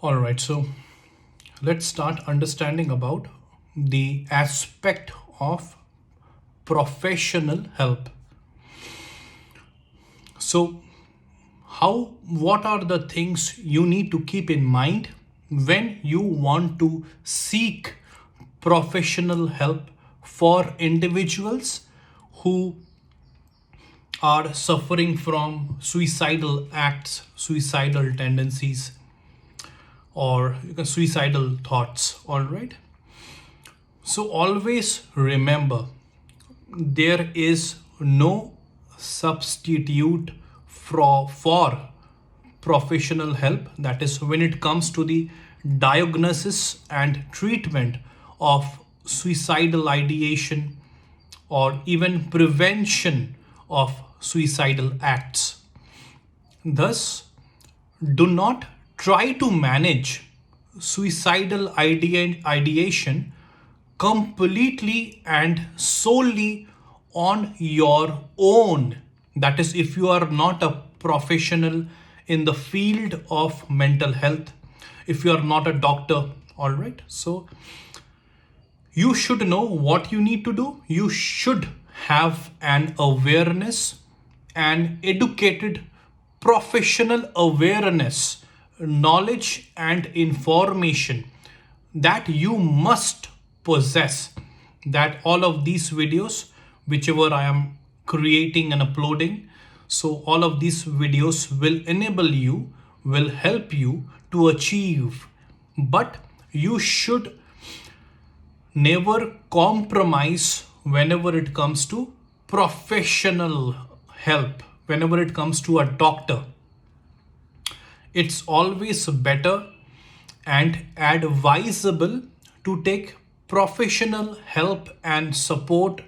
All right, so let's start understanding about the aspect of professional help. So, what are the things you need to keep in mind when you want to seek professional help for individuals who are suffering from suicidal acts, suicidal tendencies, or suicidal thoughts? All right. So always remember there is no substitute for professional help. That is, when it comes to the diagnosis and treatment of suicidal ideation or even prevention of suicidal acts. Thus, do not try to manage suicidal ideation completely and solely on your own. That is, if you are not a professional in the field of mental health, if you are not a doctor, all right. So, you should know what you need to do. You should have an awareness, an educated professional awareness, knowledge, and information that you must possess. That all of these videos, whichever I am creating and uploading, so all of these videos will enable you, will help you to achieve. But you should never compromise whenever it comes to professional help, whenever it comes to a doctor. It's always better and advisable to take professional help and support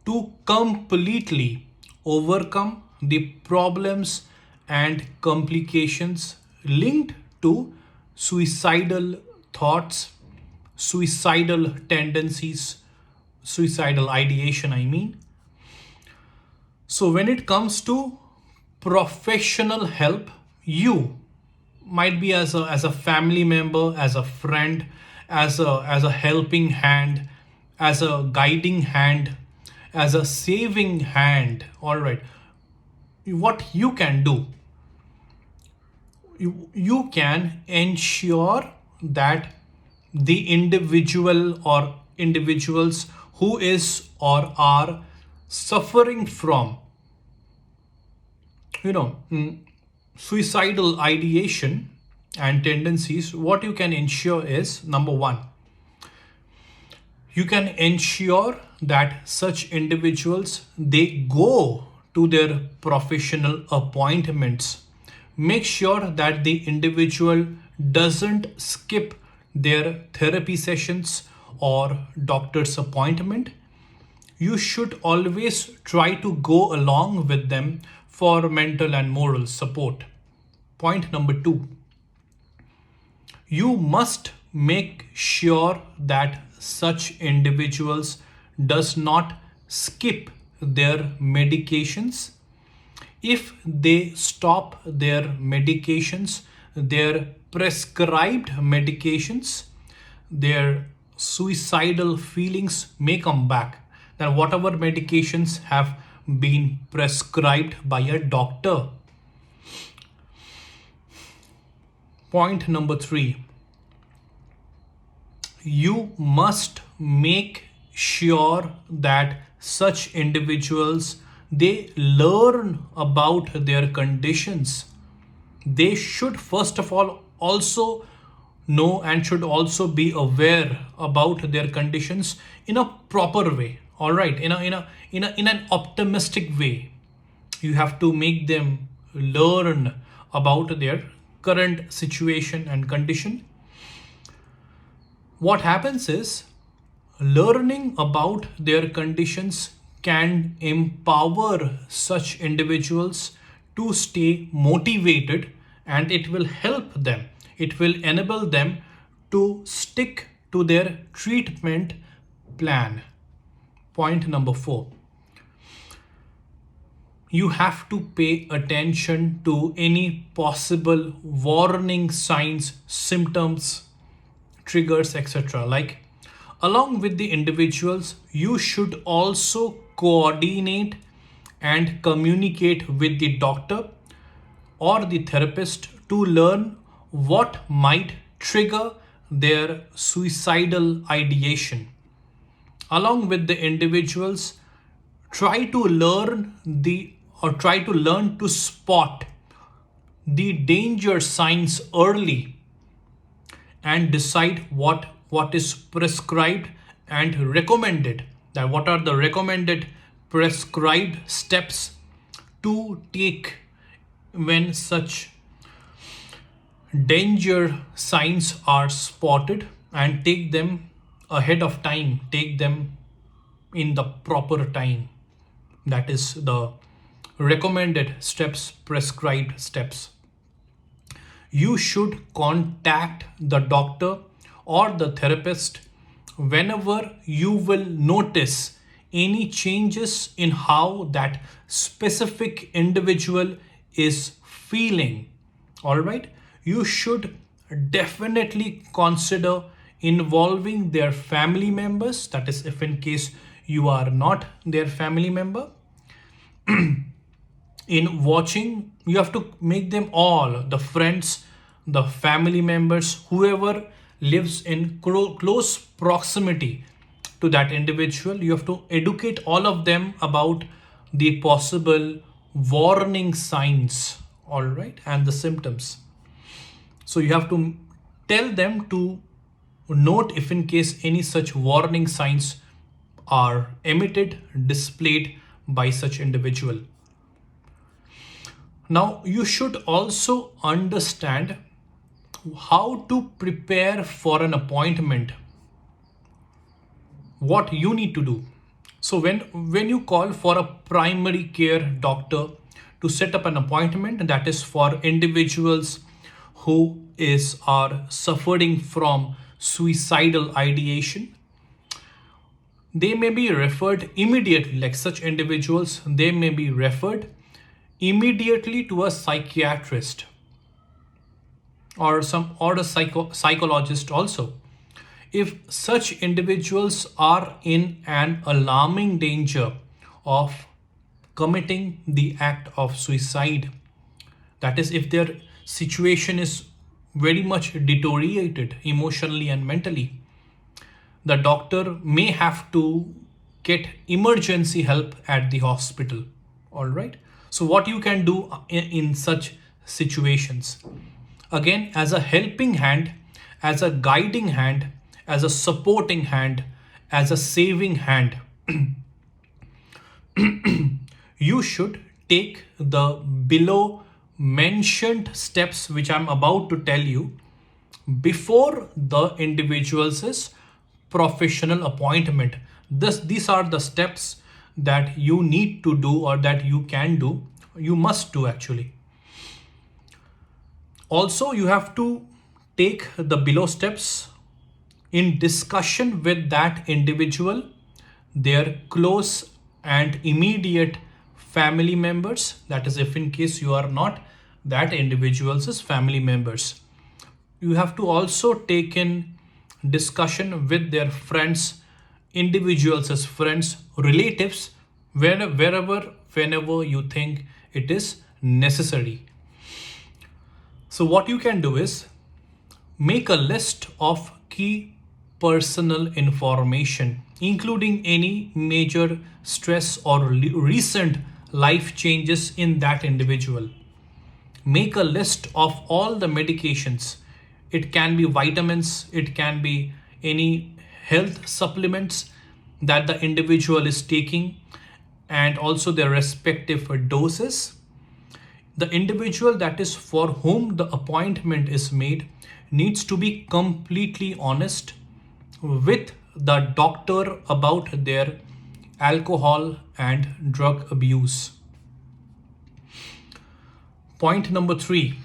to completely overcome the problems and complications linked to suicidal thoughts, suicidal tendencies, suicidal ideation, I mean. So, when it comes to professional help, you might be as a family member, as a friend, as a helping hand, as a guiding hand, as a saving hand. All right, what you can do, you can ensure that the individual or individuals who is or are suffering from suicidal ideation and tendencies, what you can ensure is, number one, you can ensure that such individuals, they go to their professional appointments. Make sure that the individual doesn't skip their therapy sessions or doctor's appointment. You should always try to go along with them for mental and moral support. Point number two, you must make sure that such individuals does not skip their medications. If they stop their medications, their prescribed medications, their suicidal feelings may come back. Then whatever medications have been prescribed by a doctor. Point number three, you must make sure that such individuals, they learn about their conditions. They should first of all also know and should also be aware about their conditions in a proper way. All right, in an optimistic way. You have to make them learn about their current situation and condition. What happens is, learning about their conditions can empower such individuals to stay motivated, and it will help them. It will enable them to stick to their treatment plan. Point number four, You have to pay attention to any possible warning signs, symptoms, triggers, etc. Like, along with the individuals, you should also coordinate and communicate with the doctor or the therapist to learn what might trigger their suicidal ideation. Along with the individuals, try to learn to spot the danger signs early and decide what is prescribed and recommended, that what are the recommended prescribed steps to take when such danger signs are spotted, and take them ahead of time, take them in the proper time. That is the recommended steps, prescribed steps. You should contact the doctor or the therapist whenever you will notice any changes in how that specific individual is feeling. All right, you should definitely consider involving their family members, that is if in case you are not their family member, in watching. You have to make them all the friends, the family members, whoever lives in close proximity to that individual. You have to educate all of them about the possible warning signs, all right, and the symptoms. So you have to tell them to note if in case any such warning signs are emitted, displayed by such individual. Now, you should also understand how to prepare for an appointment, what you need to do. So when you call for a primary care doctor to set up an appointment, that is for individuals who are suffering from suicidal ideation, they may be referred immediately, like such individuals, they may be referred immediately to a psychiatrist or a psychologist also. If such individuals are in an alarming danger of committing the act of suicide, that is if their situation is very much deteriorated emotionally and mentally, the doctor may have to get emergency help at the hospital. All right, so what you can do in such situations, again, as a helping hand, as a guiding hand, as a supporting hand, as a saving hand, you should take the below mentioned steps which I'm about to tell you before the individual's professional appointment. These are the steps that you need to do, or that you can do, you must do actually. Also, you have to take the below steps in discussion with that individual, their close and immediate family members, that is if in case you are not that individual's family members. You have to also take in discussion with their friends, individuals as friends, relatives, whenever you think it is necessary. So what you can do is make a list of key personal information, including any major stress or recent life changes in that individual. Make a list of all the medications. It can be vitamins, it can be any health supplements that the individual is taking, and also their respective doses. The individual that is for whom the appointment is made needs to be completely honest with the doctor about their alcohol and drug abuse. Point number 3,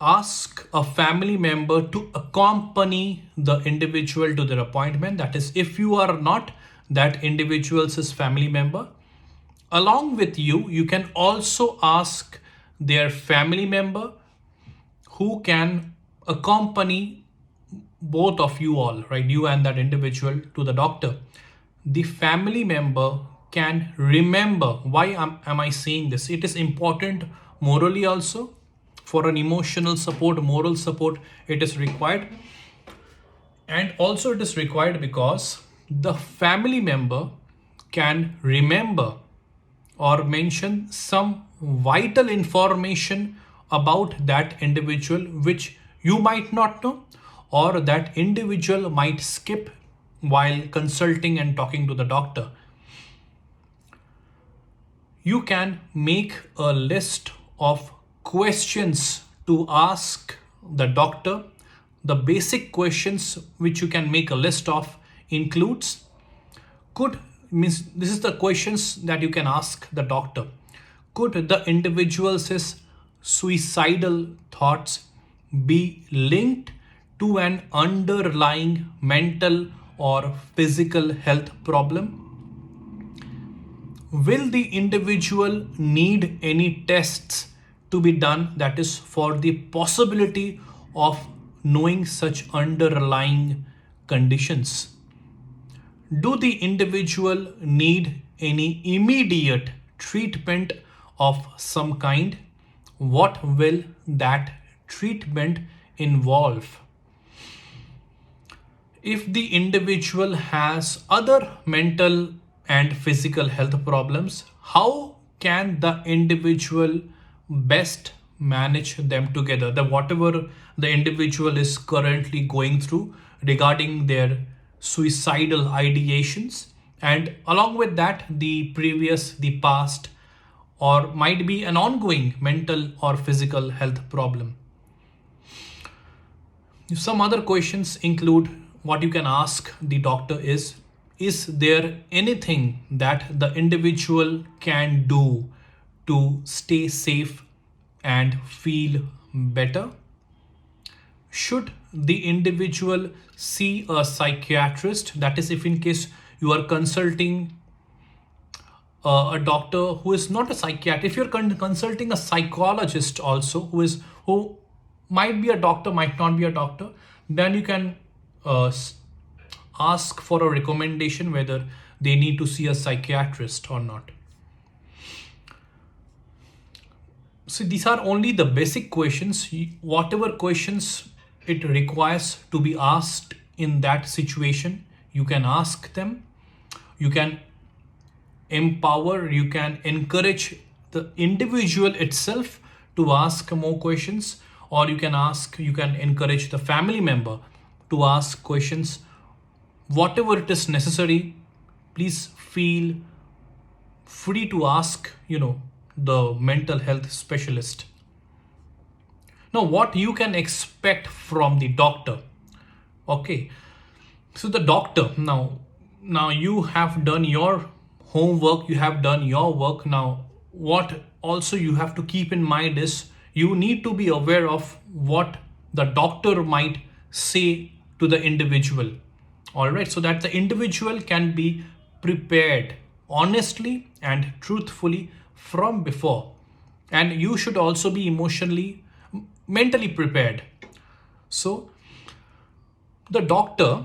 ask a family member to accompany the individual to their appointment. That is, if you are not that individual's family member, Along with you, you can also ask their family member who can accompany both of you all, right? You and that individual to the doctor. The family member can remember why am I saying this. It is important morally also for an emotional support, moral support. It is required, and also it is required because the family member can remember or mention some vital information about that individual which you might not know, or that individual might skip while consulting and talking to the doctor. You can make a list of questions to ask the doctor. The basic questions which you can make a list of includes, could, means this is the questions that you can ask the doctor. Could the individual's suicidal thoughts be linked to an underlying mental or physical health problem? Will the individual need any tests to be done, that is for the possibility of knowing such underlying conditions? Do the individual need any immediate treatment of some kind? What will that treatment involve? If the individual has other mental and physical health problems, how can the individual best manage them together? The whatever the individual is currently going through regarding their suicidal ideations, and along with that, the previous, the past, or might be an ongoing mental or physical health problem. Some other questions include, what you can ask the doctor is there anything that the individual can do to stay safe and feel better? Should the individual see a psychiatrist? That is, if in case you are consulting a doctor who is not a psychiatrist, if you're consulting a psychologist also who might be a doctor, might not be a doctor, then you can uh, ask for a recommendation whether they need to see a psychiatrist or not. So these are only the basic questions. Whatever questions it requires to be asked in that situation, you can ask them. You can empower, you can encourage the individual itself to ask more questions, or you can encourage the family member to ask questions. Whatever it is necessary, please feel free to ask, the mental health specialist. Now, what you can expect from the doctor? Okay, so the doctor, now you have done your homework, you have done your work. Now what also you have to keep in mind is, you need to be aware of what the doctor might say to the individual. All right, so that the individual can be prepared honestly and truthfully from before. And you should also be mentally prepared. So the doctor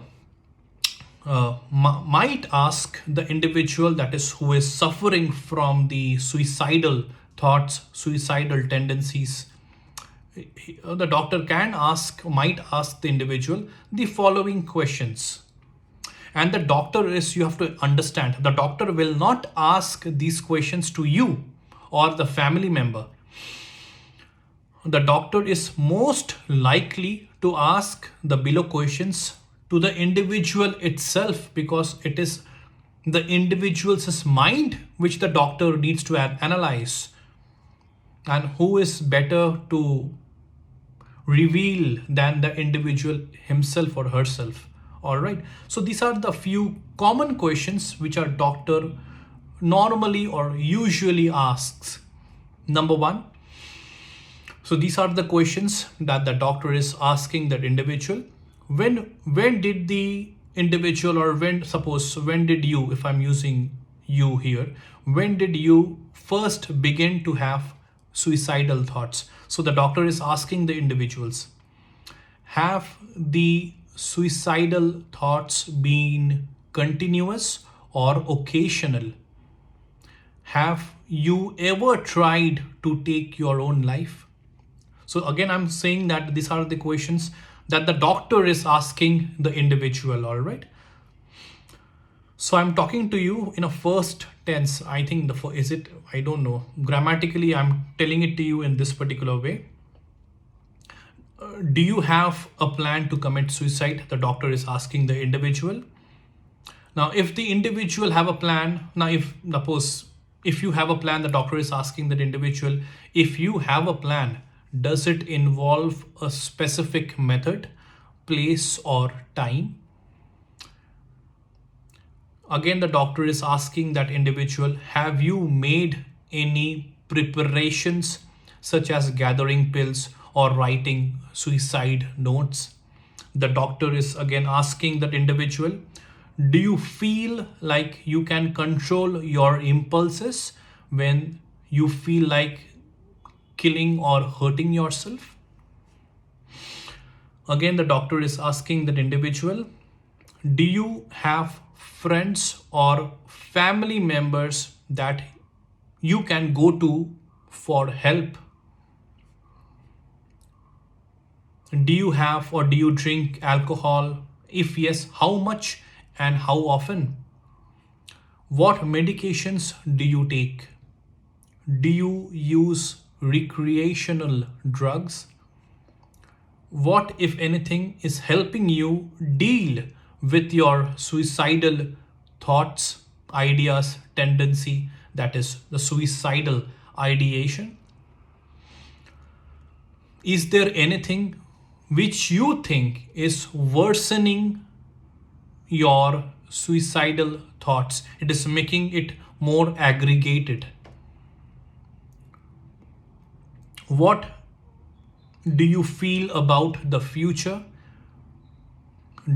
might ask the individual, that is who is suffering from the suicidal thoughts, suicidal tendencies. The doctor might ask the individual the following questions. And the doctor is, you have to understand, the doctor will not ask these questions to you or the family member. The doctor is most likely to ask the below questions to the individual itself, because it is the individual's mind which the doctor needs to analyze, and who is better to reveal than the individual himself or herself. All right, so these are the few common questions which our doctor normally or usually asks. Number one, so these are the questions that the doctor is asking that individual. When did the individual, or when did you, if I'm using you here. When did you first begin to have suicidal thoughts? So the doctor is asking the individuals, have the suicidal thoughts been continuous or occasional? Have you ever tried to take your own life? So again, I'm saying that these are the questions that the doctor is asking the individual, all right? So I'm talking to you in a first tense. I think is it, I don't know. Grammatically, I'm telling it to you in this particular way. Do you have a plan to commit suicide? The doctor is asking the individual. Now, if the individual have a plan, now if suppose if you have a plan, the doctor is asking that individual, if you have a plan, does it involve a specific method, place or time? Again, the doctor is asking that individual, have you made any preparations such as gathering pills or writing suicide notes? The doctor is again asking that individual, do you feel like you can control your impulses when you feel like killing or hurting yourself? Again, the doctor is asking that individual, do you have friends or family members that you can go to for help? Do you have or do you drink alcohol? If yes, how much and how often? What medications do you take? Do you use recreational drugs? What, if anything, is helping you deal with your suicidal thoughts, ideas, tendency, that is the suicidal ideation? Is there anything which you think is worsening your suicidal thoughts? It is making it more aggregated. What do you feel about the future?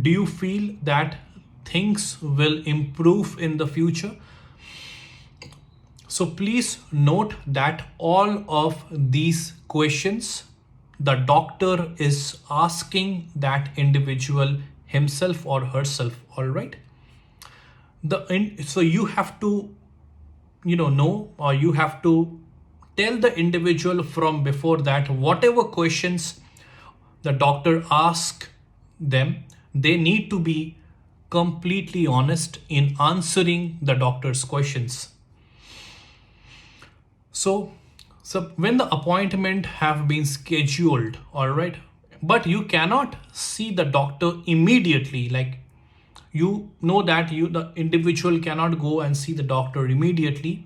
Do you feel that things will improve in the future? So please note that all of these questions the doctor is asking that individual himself or herself, all right? So you have to know, or you have to tell the individual from before that whatever questions the doctor asks them, they need to be completely honest in answering the doctor's questions. So when the appointment have been scheduled, all right, but you cannot see the doctor immediately, like that the individual cannot go and see the doctor immediately.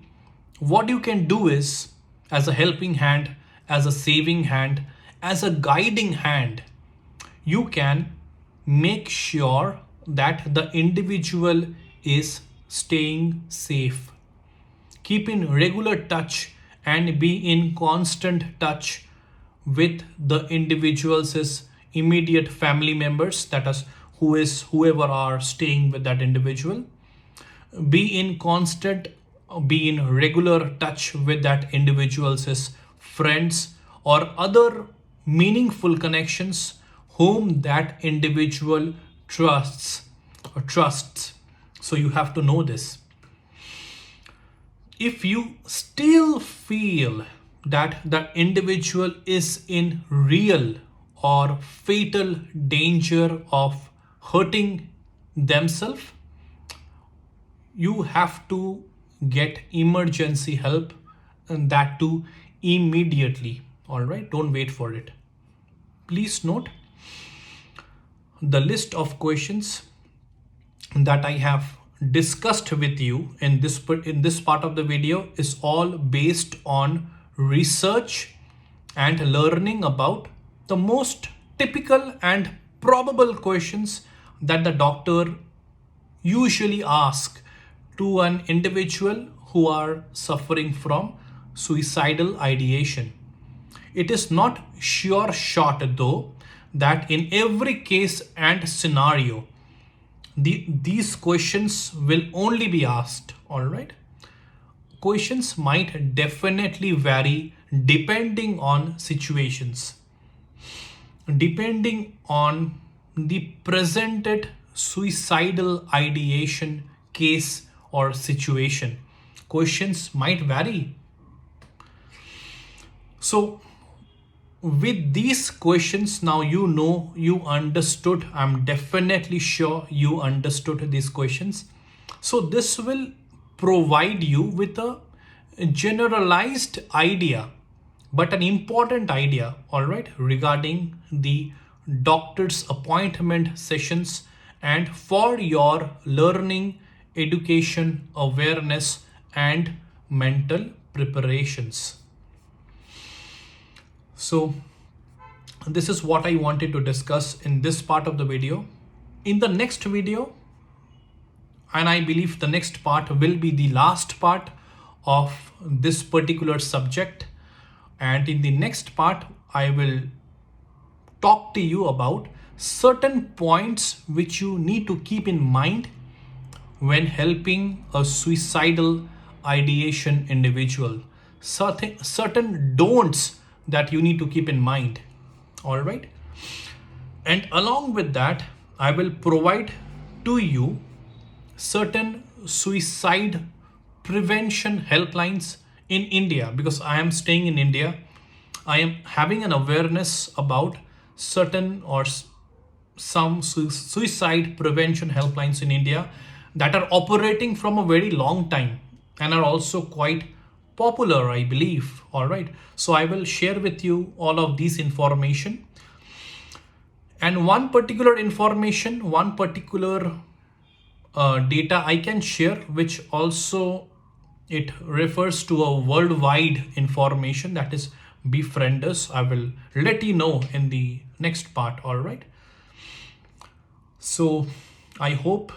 What you can do is, as a helping hand, as a saving hand, as a guiding hand, you can make sure that the individual is staying safe. Keep in regular touch and be in constant touch with the individual's immediate family members, that is whoever are staying with that individual. Be in regular touch with that individual's friends or other meaningful connections whom that individual trusts. So you have to know this. If you still feel that the individual is in real or fatal danger of hurting themselves, you have to get emergency help, and that too immediately. All right, don't wait for it. Please note the list of questions that I have discussed with you in this part of the video is all based on research and learning about the most typical and probable questions that the doctor usually asks to an individual who are suffering from suicidal ideation. It is not sure shot though that in every case and scenario these questions will only be asked, all right? questions might definitely vary depending on situations, depending on the presented suicidal ideation case or situation. Questions might vary. So, with these questions, now you understood. I'm definitely sure you understood these questions. So, this will provide you with a generalized idea, but an important idea, all right, regarding the doctor's appointment sessions and for your learning, education, awareness, and mental preparations. So, this is what I wanted to discuss in this part of the video. In the next video, and I believe the next part will be the last part of this particular subject. And in the next part, I will talk to you about certain points which you need to keep in mind when helping a suicidal ideation individual. Certain don'ts that you need to keep in mind. All right. And along with that, I will provide to you certain suicide prevention helplines in India, because I am staying in India. I am having an awareness about certain or some suicide prevention helplines in India that are operating from a very long time and are also quite popular, I believe. All right. So I will share with you all of these information. And one particular information, one particular data I can share, which also it refers to a worldwide information, that is befriend us. I will let you know in the next part. All right. So I hope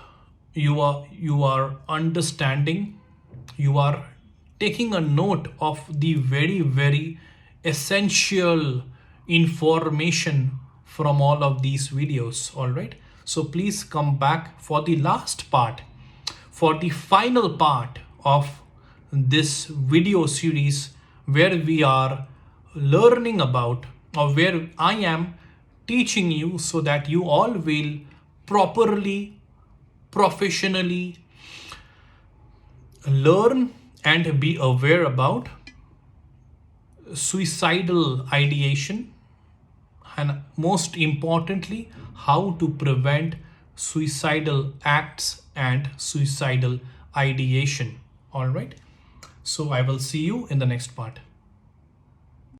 you are understanding, you are taking a note of the very essential information from all of these videos. All right. So please come back for the last part, for the final part of this video series, where we are learning about, or where I am teaching you, so that you all will properly, professionally learn and be aware about suicidal ideation, and most importantly, how to prevent suicidal acts and suicidal ideation. All right. So I will see you in the next part.